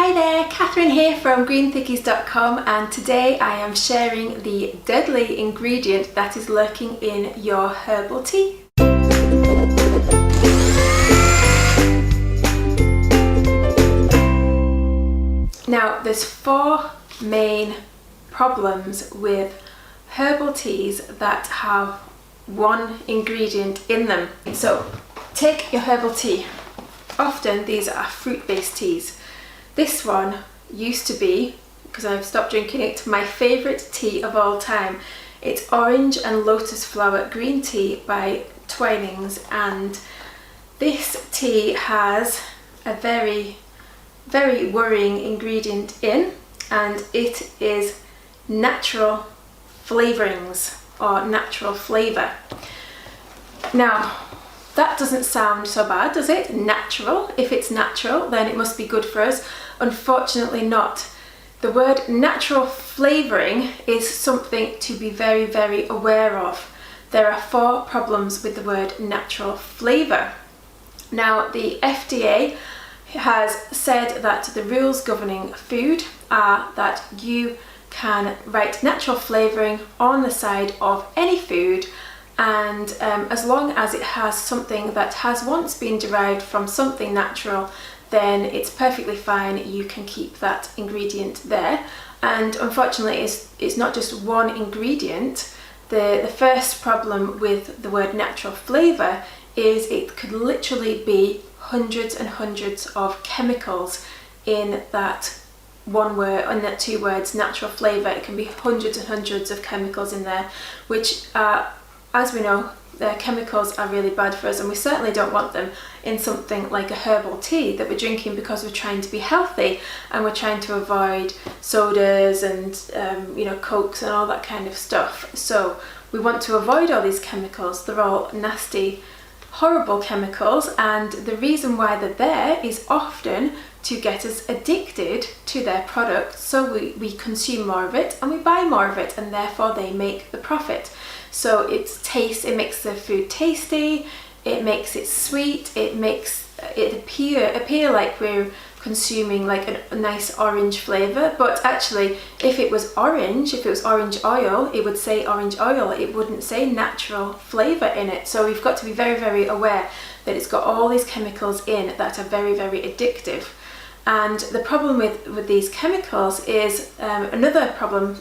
Hi there, Catherine here from greenthickies.com, and today I am sharing the deadly ingredient that is lurking in your herbal tea. Now, there's four main problems with herbal teas that have one ingredient in them. So, take your herbal tea. Often these are fruit-based teas. This one used to be, because I've stopped drinking it, my favourite tea of all time. It's orange and lotus flower green tea by Twinings, and this tea has a very worrying ingredient in, and it is natural flavourings or natural flavour. Now, that doesn't sound so bad, does it? Natural. If it's natural, then it must be good for us. Unfortunately not. The word natural flavouring is something to be very aware of. There are four problems with the word natural flavour. Now, the FDA has said that the rules governing food are that you can write natural flavouring on the side of any food, and as long as it has something that has once been derived from something natural, then it's perfectly fine. You can keep that ingredient there. And unfortunately, it's not just one ingredient. The first problem with the word natural flavour is it could literally be hundreds and hundreds of chemicals in that one word, in that two words, natural flavour. It can be hundreds and hundreds of chemicals in there, which are, as we know, the chemicals are really bad for us, and we certainly don't want them in something like a herbal tea that we're drinking because we're trying to be healthy and we're trying to avoid sodas and cokes and all that kind of stuff. So we want to avoid all these chemicals. They're all nasty, horrible chemicals, and the reason why they're there is often to get us addicted to their product, so we consume more of it and we buy more of it, and therefore they make the profit. So it makes the food tasty, it makes it sweet, it makes it appear like we're consuming like a nice orange flavour, but actually if it was orange oil, it would say orange oil, it wouldn't say natural flavour in it. So we've got to be very aware that it's got all these chemicals in that are very addictive. And the problem with these chemicals is another problem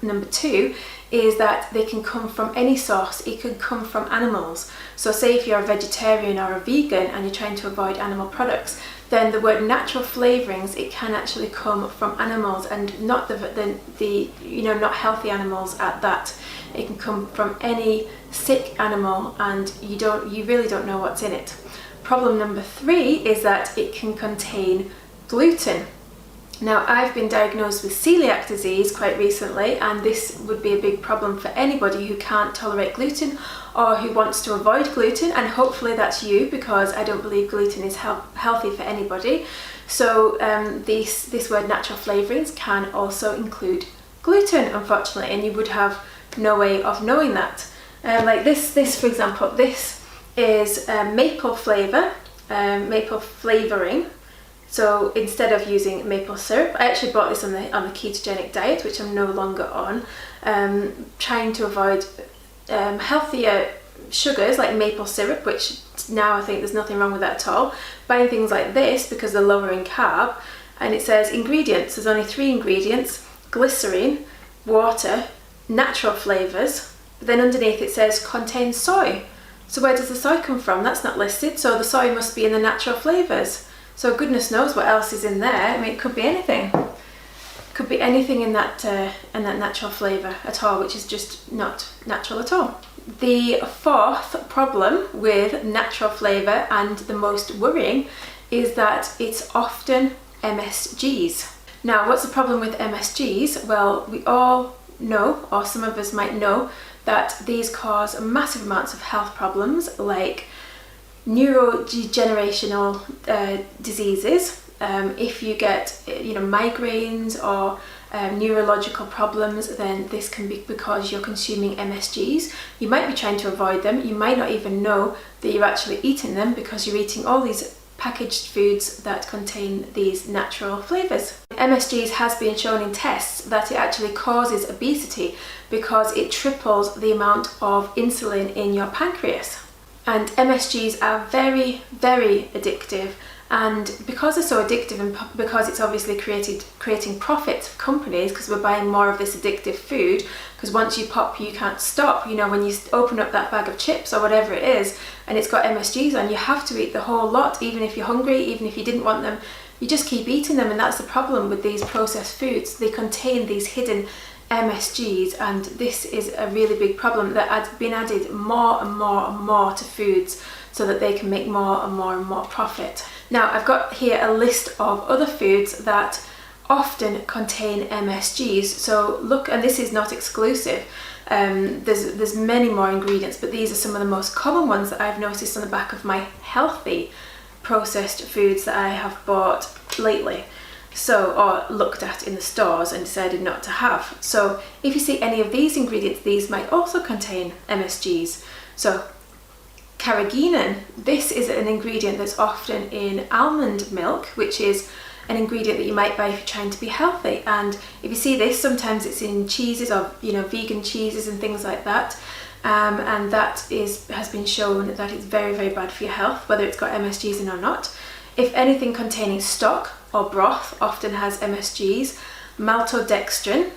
number two is that they can come from any source. It can come from animals. So say if you're a vegetarian or a vegan and you're trying to avoid animal products, then the word natural flavourings, it can actually come from animals, and not the not healthy animals at that. It can come from any sick animal, and you really don't know what's in it. Problem number three is that it can contain gluten. Now, I've been diagnosed with celiac disease quite recently, and this would be a big problem for anybody who can't tolerate gluten or who wants to avoid gluten, and hopefully that's you, because I don't believe gluten is healthy for anybody. So this word natural flavourings can also include gluten, unfortunately, and you would have no way of knowing that. Like this for example, this is maple flavour, maple flavouring. So instead of using maple syrup, I actually bought this on the ketogenic diet, which I'm no longer on, trying to avoid healthier sugars like maple syrup, which now I think there's nothing wrong with that at all. Buying things like this because they're lower in carb, and it says ingredients. There's only 3 ingredients: glycerine, water, natural flavours. But then underneath it says contains soy. So where does the soy come from? That's not listed. So the soy must be in the natural flavours. So goodness knows what else is in there. I mean, it could be anything. It could be anything in that natural flavour at all, which is just not natural at all. The fourth problem with natural flavour, and the most worrying, is that it's often MSGs. Now, what's the problem with MSGs? Well, we all know, or some of us might know, that these cause massive amounts of health problems like neurodegenerational diseases. If you get migraines or neurological problems, then this can be because you're consuming MSGs. You might be trying to avoid them. You might not even know that you're actually eating them because you're eating all these packaged foods that contain these natural flavours. MSGs has been shown in tests that it actually causes obesity because it triples the amount of insulin in your pancreas. And MSGs are very, very addictive, and because they're so addictive and because it's obviously creating profits for companies, because we're buying more of this addictive food, because once you pop you can't stop. You know, when you open up that bag of chips or whatever it is and it's got MSGs on, you have to eat the whole lot, even if you're hungry, even if you didn't want them. You just keep eating them, and that's the problem with these processed foods. They contain these hidden MSGs, and this is a really big problem that has been added more and more and more to foods so that they can make more and more and more profit. Now, I've got here a list of other foods that often contain MSGs. So look, and this is not exclusive. There's many more ingredients, but these are some of the most common ones that I've noticed on the back of my healthy processed foods that I have bought lately. So, or looked at in the stores and decided not to have. So if you see any of these ingredients, these might also contain MSGs. So carrageenan, this is an ingredient that's often in almond milk, which is an ingredient that you might buy if you're trying to be healthy. And if you see this, sometimes it's in cheeses or, you know, vegan cheeses and things like that. And that has been shown that it's very, very bad for your health, whether it's got MSGs in or not. If anything containing stock or broth often has MSGs, maltodextrin,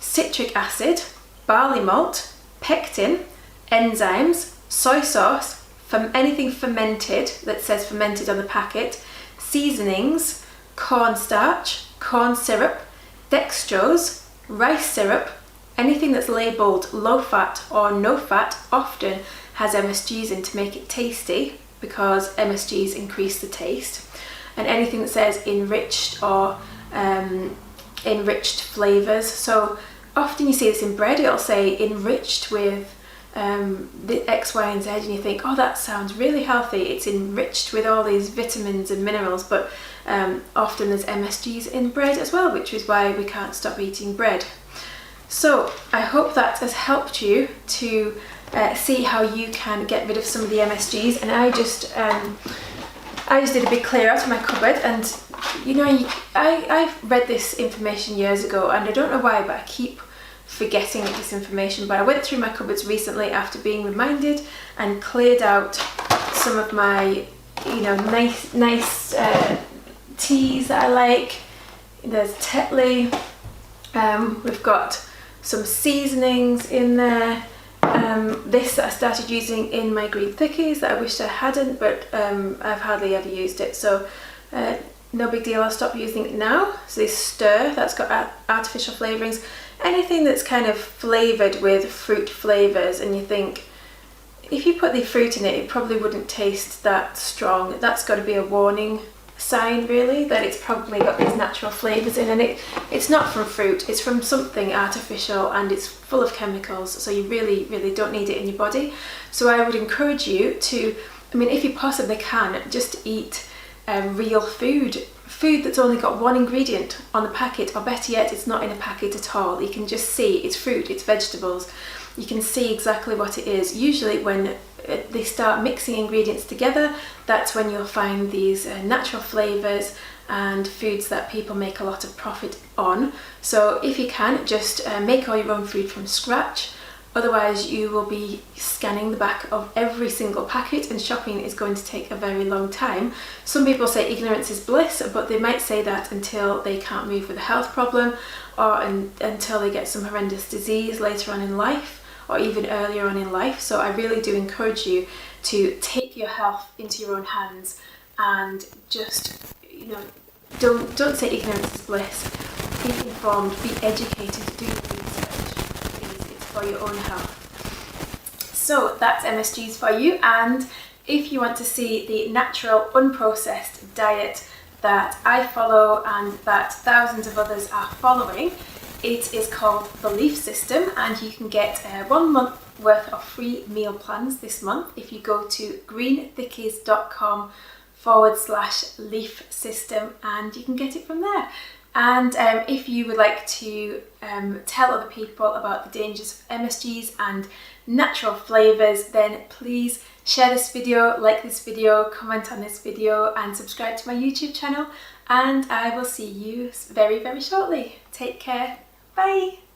citric acid, barley malt, pectin, enzymes, soy sauce, from anything fermented that says fermented on the packet, seasonings, cornstarch, corn syrup, dextrose, rice syrup, anything that's labelled low fat or no fat often has MSGs in to make it tasty, because MSGs increase the taste. And anything that says enriched or enriched flavours. So often you see this in bread, it'll say enriched with the X, Y and Z, and you think, oh, that sounds really healthy, it's enriched with all these vitamins and minerals, but often there's MSGs in bread as well, which is why we can't stop eating bread. So I hope that has helped you to see how you can get rid of some of the MSGs. And I just did a big clear out of my cupboard, and you know, I've read this information years ago, and I don't know why, but I keep forgetting this information. But I went through my cupboards recently after being reminded and cleared out some of my, you know, nice teas that I like. There's Tetley. We've got some seasonings in there. This that I started using in my green Thickies that I wished I hadn't, but I've hardly ever used it, so no big deal, I'll stop using it now. So this stir, that's got artificial flavourings. Anything that's kind of flavoured with fruit flavours, and you think, if you put the fruit in it, it probably wouldn't taste that strong. That's got to be a warning sign, really, that it's probably got these natural flavours in, and it's not from fruit, it's from something artificial, and it's full of chemicals, so you really, really don't need it in your body. So I would encourage you to, I mean, if you possibly can, just eat real food that's only got one ingredient on the packet, or better yet, it's not in a packet at all. You can just see it's fruit, it's vegetables. You can see exactly what it is. Usually when they start mixing ingredients together, that's when you'll find these natural flavours and foods that people make a lot of profit on. So if you can, just make all your own food from scratch. Otherwise you will be scanning the back of every single packet, and shopping is going to take a very long time. Some people say ignorance is bliss, but they might say that until they can't move with a health problem, or until they get some horrendous disease later on in life, or even earlier on in life. So I really do encourage you to take your health into your own hands, and just, you know, don't say ignorance is bliss. Be informed, be educated, do your research. It's for your own health. So that's MSGs for you. And if you want to see the natural, unprocessed diet that I follow and that thousands of others are following, it is called the Leaf System, and you can get 1 month worth of free meal plans this month if you go to greenthickies.com/leaf system, and you can get it from there. And if you would like to tell other people about the dangers of MSGs and natural flavours, then please Share this video, like this video, comment on this video and subscribe to my YouTube channel, and I will see you very, very shortly. Take care. Bye!